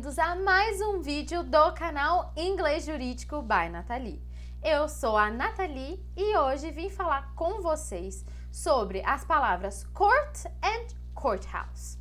bem-vindos a mais um vídeo do canal Inglês Jurídico by Nathalie. Eu sou a Nathalie e hoje vim falar com vocês sobre as palavras court and courthouse.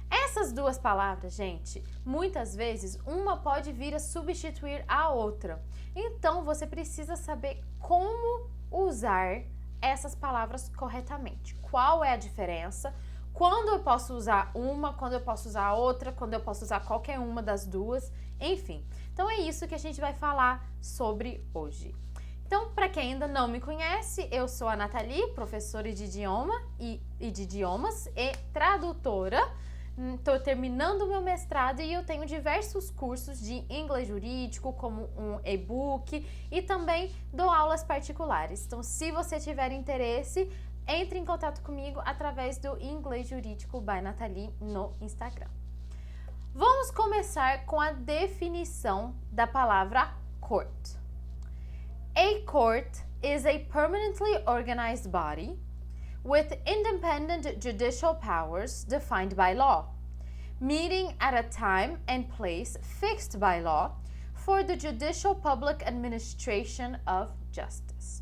Essas duas palavras, gente, muitas vezes uma pode vir a substituir a outra. Então você precisa saber como usar essas palavras corretamente. Qual é a diferença? Quando eu posso usar uma, quando eu posso usar outra, quando eu posso usar qualquer uma das duas, enfim. Então é isso que a gente vai falar sobre hoje. Então, para quem ainda não me conhece, eu sou a Nathalie, professora de idioma de idiomas e tradutora. Estou terminando o meu mestrado e eu tenho diversos cursos de inglês jurídico, como um e-book, e também dou aulas particulares. Então, se você tiver interesse, entre em contato comigo através do Inglês Jurídico by Nathalie no Instagram. Vamos começar com a definição da palavra court. A court is a permanently organized body with independent judicial powers defined by law, meeting at a time and place fixed by law for the judicial public administration of justice.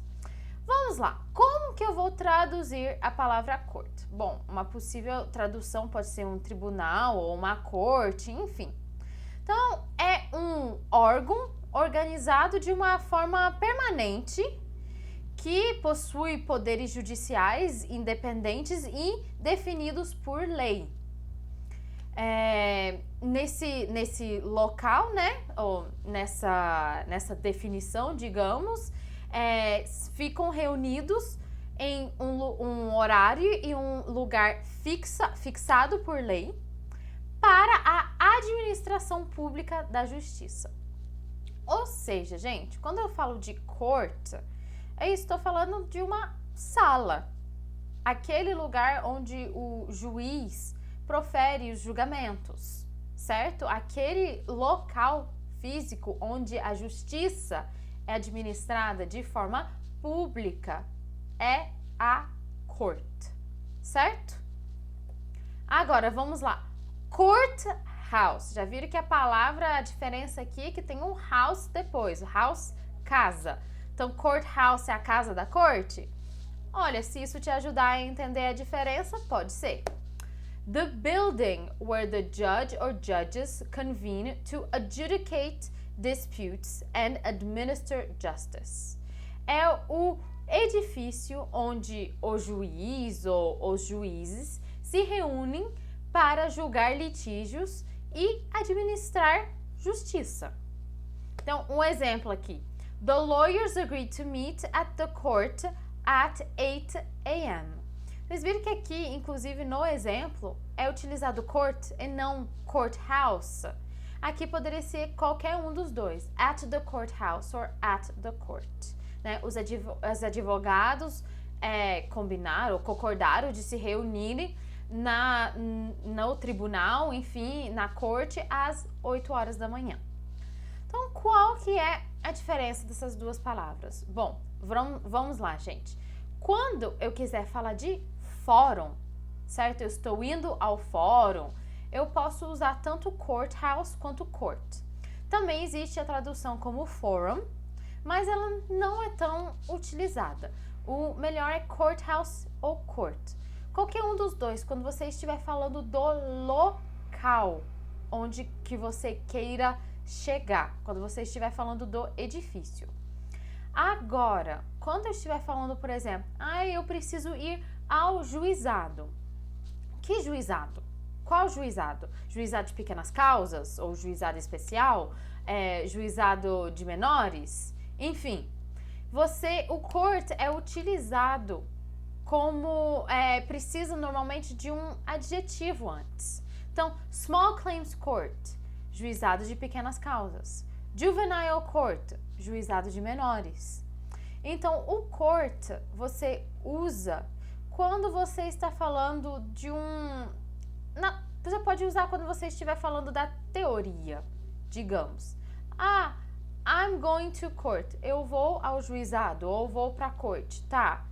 Vamos lá, como que eu vou traduzir a palavra corte? Bom, uma possível tradução pode ser um tribunal ou uma corte, enfim. Então, é um órgão organizado de uma forma permanente que possui poderes judiciais independentes e definidos por lei. Nesse local, né, ou nessa definição, digamos, ficam reunidos em um horário e um lugar fixado por lei para a administração pública da justiça. Ou seja, gente, quando eu falo de court, eu estou falando de uma sala, aquele lugar onde o juiz profere os julgamentos, certo? Aquele local físico onde a justiça é administrada de forma pública é a corte, certo? Agora, vamos lá. Courthouse. Já viram que a palavra, a diferença aqui é que tem um house depois. House, casa. Então, courthouse é a casa da corte? Olha, se isso te ajudar a entender a diferença, pode ser. The building where the judge or judges convene to adjudicate disputes and administer justice. É o edifício onde o juiz ou os juízes se reúnem para julgar litígios e administrar justiça. Então, um exemplo aqui. The lawyers agreed to meet at the court at 8 a.m. Vocês viram que aqui, inclusive no exemplo, é utilizado court e não courthouse. Aqui poderia ser qualquer um dos dois, at the courthouse or at the court. Né? Os advogados combinaram ou concordaram de se reunirem no tribunal, enfim, na corte, às 8 horas da manhã. Então, qual que é a diferença dessas duas palavras? Bom, vamos lá, gente. Quando eu quiser falar de fórum, certo? Eu estou indo ao fórum, eu posso usar tanto courthouse quanto court. Também existe a tradução como forum, mas ela não é tão utilizada. O melhor é courthouse ou court. Qualquer um dos dois, quando você estiver falando do local onde que você queira chegar, quando você estiver falando do edifício. Agora, quando eu estiver falando, por exemplo, eu preciso ir ao juizado. Que juizado? Qual juizado? Juizado de pequenas causas? Ou juizado especial? Juizado de menores? Enfim, o court é utilizado como precisa normalmente de um adjetivo antes. Então, small claims court, juizado de pequenas causas. Juvenile court, juizado de menores. Então, o court você usa quando você está falando de você pode usar quando você estiver falando da teoria, digamos. I'm going to court. Eu vou ao juizado ou vou para a corte, tá?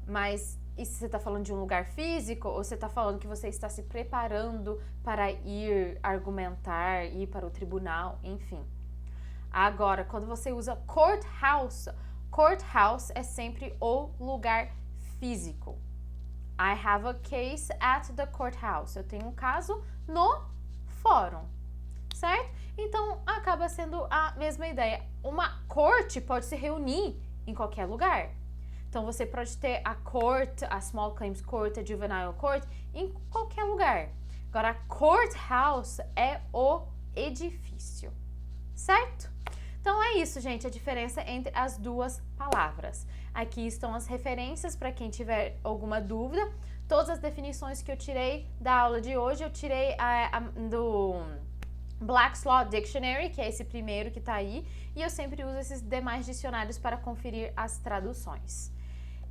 Mas e se você está falando de um lugar físico ou você está falando que você está se preparando para ir argumentar, ir para o tribunal, enfim. Agora, quando você usa courthouse é sempre o lugar físico. I have a case at the courthouse. Eu tenho um caso no fórum, certo? Então, acaba sendo a mesma ideia. Uma corte pode se reunir em qualquer lugar. Então, você pode ter a court, a Small Claims Court, a Juvenile Court, em qualquer lugar. Agora, a courthouse é o edifício, certo? Então, é isso, gente, a diferença entre as duas palavras. Aqui estão as referências para quem tiver alguma dúvida. Todas as definições que eu tirei da aula de hoje, eu tirei do Black's Law Dictionary, que é esse primeiro que está aí, e eu sempre uso esses demais dicionários para conferir as traduções.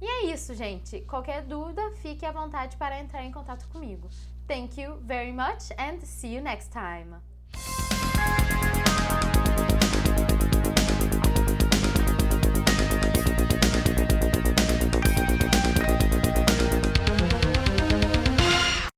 E é isso, gente. Qualquer dúvida, fique à vontade para entrar em contato comigo. Thank you very much and see you next time.